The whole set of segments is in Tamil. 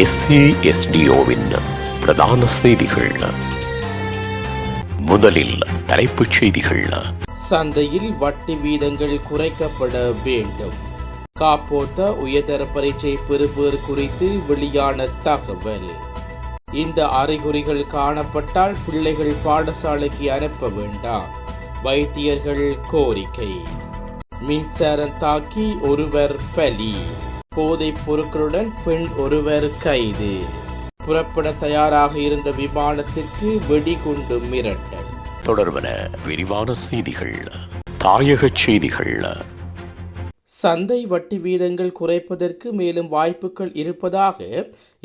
SASDOவின் பிரதான செய்திகள். முதலில் தலைப்புச் செய்திகள். சந்தையில் வட்டி வீதங்கள் குறைக்கப்பட வேண்டும். காப்போத்த உயர்தர பரீட்சை பெறுபேறு குறித்து வெளியான தகவல். இந்த அறிகுறிகள் காணப்பட்டால் பிள்ளைகள் பாடசாலைக்கு அனுப்ப வேண்டாம். வைத்தியர்கள் கோரிக்கை. மின்சாரம் தாக்கி ஒருவர் பலி. போதைப் பொருட்களுடன் பெண் ஒருவர் கைது. புறப்பட தயாராக இருந்த விமானத்திற்கு வெடிகுண்டு மிரட்டல். தொடர்பன விரிவான செய்திகள். தாயக செய்திகள். சந்தை வட்டி வீதங்கள் குறைப்பதற்கு மேலும் வாய்ப்புகள் இருப்பதாக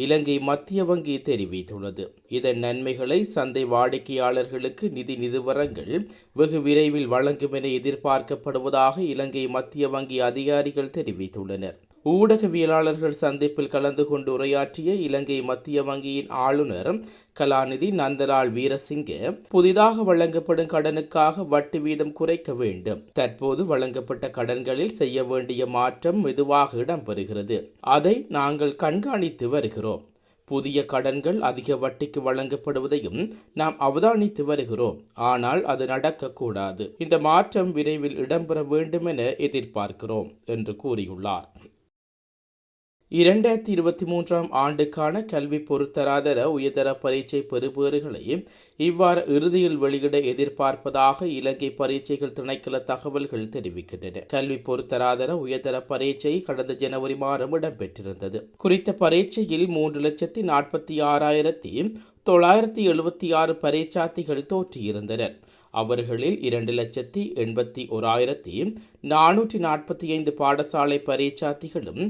இலங்கை மத்திய வங்கி தெரிவித்துள்ளது. இதன் நன்மைகளை சந்தை வாடிக்கையாளர்களுக்கு நிதி நிறுவனங்கள் வெகு விரைவில் வழங்கும் என எதிர்பார்க்கப்படுவதாக இலங்கை மத்திய வங்கி அதிகாரிகள் தெரிவித்துள்ளனர். ஊடகவியலாளர்கள் சந்திப்பில் கலந்து கொண்டு உரையாற்றிய இலங்கை மத்திய வங்கியின் ஆளுநர் கலாநிதி நந்தலால் வீரசிங்க, புதிதாக வழங்கப்படும் கடனுக்காக வட்டி வீதம் குறைக்க வேண்டும். தற்போது வழங்கப்பட்ட கடன்களில் செய்ய வேண்டிய மாற்றம் மெதுவாக இடம்பெறுகிறது. அதை நாங்கள் கண்காணித்து வருகிறோம். புதிய கடன்கள் அதிக வட்டிக்கு வழங்கப்படுவதையும் நாம் அவதானித்து வருகிறோம். ஆனால் அது நடக்கக்கூடாது. இந்த மாற்றம் விரைவில் இடம்பெற வேண்டும் என எதிர்பார்க்கிறோம் என்று கூறியுள்ளார். 2023 ஆண்டுக்கான கல்வி பொருத்தராதர உயர்தர பரீட்சை பெறுபேறுகளை இவ்வாறு இறுதியில் வெளியிட எதிர்பார்ப்பதாக இலங்கை பரீட்சைகள் திணைக்கள தகவல்கள் தெரிவிக்கின்றன. கல்வி பொருத்தராதர உயர்தர பரீட்சை கடந்த ஜனவரி மாதம் இடம்பெற்றிருந்தது. குறித்த பரீட்சையில் 3,46,976 பரீட்சார்த்திகள் தோற்றியிருந்தனர். அவர்களில் 2,81,445 பாடசாலை பரீட்சார்த்திகளும்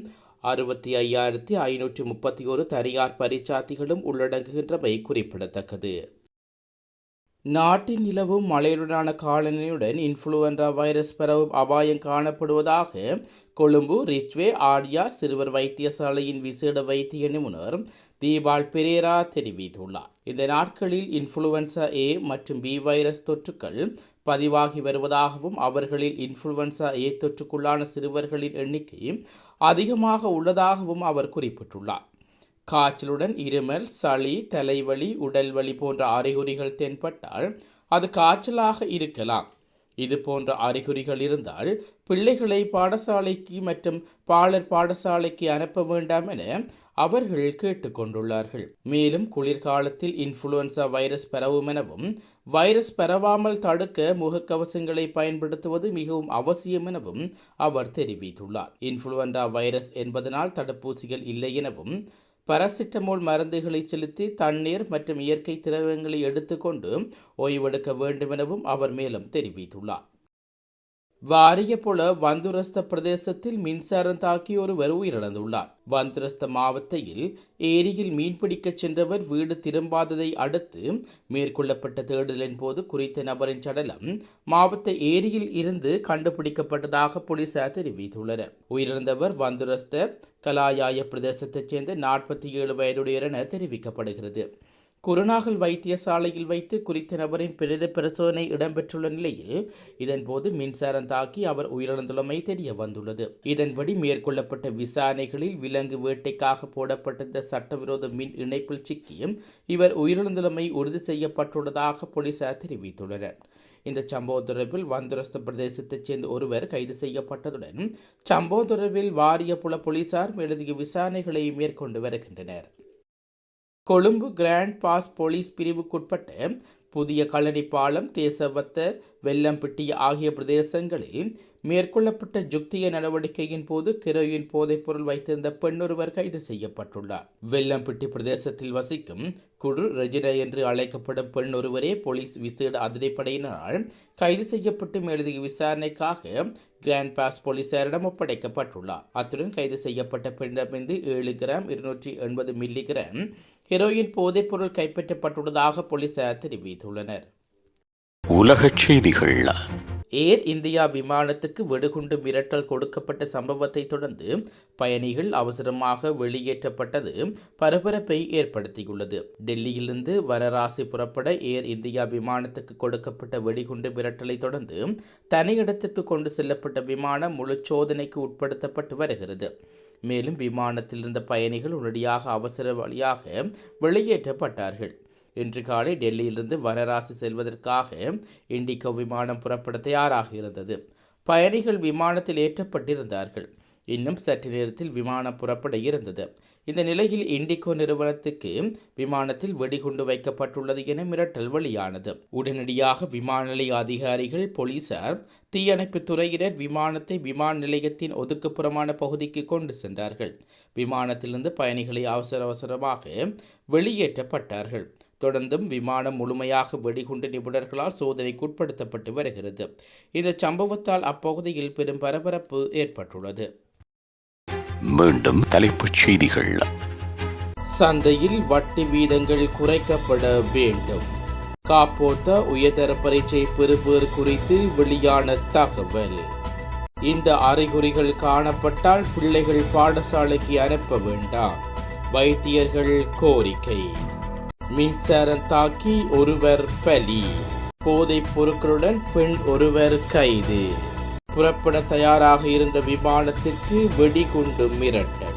65,531 தனியார் பரீட்சார்த்திகளும் உள்ளடங்குகின்றமை குறிப்பிடத்தக்கது. நாட்டின் நிலவும் மழையுடனான காலநிலையுடன் இன்ஃப்ளூவன்சா வைரஸ் பரவும் அபாயம் காணப்படுவதாக கொழும்பு ரிச்வே ஆர்யா சிறுவர் வைத்தியசாலையின் விசேட வைத்திய நிபுணர் தீபால் பெரேரா தெரிவித்துள்ளார். இந்த நாட்களில் இன்ஃப்ளூவன்சா A மற்றும் B வைரஸ் தொற்றுக்கள் பதிவாகி வருவதாகவும் அவர்களில் இன்ஃப்ளூவன்சா A தொற்றுக்குள்ளான சிறுவர்களின் எண்ணிக்கை அதிகமாக உள்ளதாகவும் அவர் குறிப்பிட்டுள்ளார். காய்ச்சலுடன் இருமல், சளி, தலைவலி, உடல் வலி போன்ற அறிகுறிகள் தென்பட்டால் அது காய்ச்சலாக இருக்கலாம். இது போன்ற அறிகுறிகள் இருந்தால் பிள்ளைகளை பாடசாலைக்கு மற்றும் பாலர் பாடசாலைக்கு அனுப்ப வேண்டாம் என அவர்கள் கேட்டுக்கொண்டுள்ளார்கள். மேலும் குளிர்காலத்தில் இன்ஃப்ளூவன்சா வைரஸ் பரவும் எனவும் வைரஸ் பரவாமல் தடுக்க முகக்கவசங்களை பயன்படுத்துவது மிகவும் அவசியம் எனவும் அவர் தெரிவித்துள்ளார். இன்ஃப்ளூவன்சா வைரஸ் என்பதனால் தடுப்பூசிகள் இல்லை எனவும் பாராசிட்டமோல் மருந்துகளை செலுத்தி தண்ணீர் மற்றும் இயற்கை திரவங்களை எடுத்துக்கொண்டு ஓய்வெடுக்க வேண்டும் எனவும் அவர் மேலும் தெரிவித்துள்ளார். வாரியபுல வந்துரஸ்த பிரதேசத்தில் மின்சாரம் தாக்கி ஒருவர் உயிரிழந்துள்ளார். வந்துரஸ்த மாவட்டத்தில் ஏரியில் மீன்பிடிக்க சென்றவர் வீடு திரும்பாததை அடுத்து மேற்கொள்ளப்பட்ட தேடுதலின் போது குறித்த நபரின் சடலம் மாவட்ட ஏரியில் இருந்து கண்டுபிடிக்கப்பட்டதாக போலீசார் தெரிவித்துள்ளனர். உயிரிழந்தவர் வந்துரஸ்த கலாயாய பிரதேசத்தைச் சேர்ந்த 47 வயதுடையவர் என தெரிவிக்கப்படுகிறது. குருநாகல் வைத்தியசாலையில் வைத்து குறித்த நபரின் பிரேத பரிசோதனை இடம்பெற்றுள்ள நிலையில் இதன்போது மின்சாரம் தாக்கி அவர் உயிரிழந்துள்ளமை தெரிய வந்துள்ளது. இதன்படி மேற்கொள்ளப்பட்ட விசாரணைகளில் விலங்கு வேட்டைக்காக போடப்பட்டிருந்த சட்டவிரோத மின் இணைப்பில் சிக்கி இவர் உயிரிழந்துள்ளமை உறுதி செய்யப்பட்டுள்ளதாக போலீசார் தெரிவித்துள்ளனர். இந்த சம்பவம் தொடர்பில் வந்துரஸ்த பிரதேசத்தைச் சேர்ந்த ஒருவர் கைது செய்யப்பட்டதுடன் சம்பவம் தொடர்பில் வாரியபுல போலீசார் மேலதிக விசாரணைகளை மேற்கொண்டு வருகின்றனர். கொழும்பு கிராண்ட் பாஸ் போலீஸ் பிரிவுக்குட்பட்ட புதிய கழனி பாலம், தேசவத்த, வெள்ளம்பிட்டி ஆகிய பிரதேசங்களில் மேற்கொள்ளப்பட்ட ஜுக்திய நடவடிக்கையின் போது ஹெரோயின் போதைப்பொருள் வைத்திருந்த பெண்ணொருவர் கைது செய்யப்பட்டுள்ளார். வெள்ளம்பிட்டி பிரதேசத்தில் வசிக்கும் குரு ரெஜினா என்று அழைக்கப்படும் பெண் ஒருவரே போலீஸ் விசேட அதிரடிப்படையினரால் கைது செய்யப்பட்டு மேலதிக விசாரணைக்காக கிராண்ட் பாஸ் போலீசாரிடம் ஒப்படைக்கப்பட்டுள்ளார். அத்துடன் கைது செய்யப்பட்ட பெண்ணிடமிருந்து 7 கிராம் 280 மில்லிகிராம் ஹெரோயின் போதைப்பொருள் கைப்பற்றப்பட்டுள்ளதாக போலீசார் தெரிவித்துள்ளனர். உலகச் செய்திகள். ஏர் இந்தியா விமானத்துக்கு வெடிகுண்டு மிரட்டல் கொடுக்கப்பட்ட சம்பவத்தை தொடர்ந்து பயணிகள் அவசரமாக வெளியேற்றப்பட்டது பரபரப்பை ஏற்படுத்தியுள்ளது. டெல்லியிலிருந்து வரராசி புறப்பட ஏர் இந்தியா விமானத்துக்கு கொடுக்கப்பட்ட வெடிகுண்டு மிரட்டலை தொடர்ந்து தனியிடத்திற்கு கொண்டு செல்லப்பட்ட விமானம் முழு சோதனைக்கு உட்படுத்தப்பட்டு வருகிறது. மேலும் விமானத்தில் இருந்த பயணிகள் உடனடியாக அவசர வழியாக வெளியேற்றப்பட்டார்கள். இன்று காலை டெல்லியிலிருந்து வனராசி செல்வதற்காக இண்டிகோ விமானம் புறப்பட தயாராக இருந்தது. பயணிகள் விமானத்தில் ஏற்றப்பட்டிருந்தார்கள். இன்னும் சற்று நேரத்தில் விமானம் புறப்பட இருந்தது. இந்த நிலையில் இண்டிகோ நிறுவனத்துக்கு விமானத்தில் வெடிகுண்டு வைக்கப்பட்டுள்ளது என மிரட்டல் வெளியானது. உடனடியாக விமான நிலைய அதிகாரிகள், போலீசார், தீயணைப்புத் துறையினர் விமானத்தை விமான நிலையத்தின் ஒதுக்குப்புறமான பகுதிக்கு கொண்டு சென்றார்கள். விமானத்திலிருந்து பயணிகளை அவசரமாக வெளியேற்றப்பட்டார்கள். தொடர்ந்தும் விமானம் முழுமையாக வெடிகுண்டு நிபுணர்களால் சோதனைக்கு உட்படுத்தப்பட்டு வருகிறது. இந்த சம்பவத்தால் அப்பகுதியில் பெரும் பரபரப்பு ஏற்பட்டுள்ளது. மீண்டும் தலைப்புச் செய்திகள். சந்தையில் வட்டி வீதங்கள் குறைக்கப்பட வேண்டும். காப்போத்த உயர்தர பரீட்சை பெறுபேறு குறித்து வெளியான தகவல். இந்த அறிகுறிகள் காணப்பட்டால் பிள்ளைகள் பாடசாலைக்கு அனுப்ப வேண்டாம். வைத்தியர்கள் கோரிக்கை. மின்சாரம் தாக்கி ஒருவர் பலி. போதைப் பொருட்களுடன் பெண் ஒருவர் கைது. புறப்பட தயாராக இருந்த விமானத்திற்கு வெடிகுண்டு மிரட்டல்.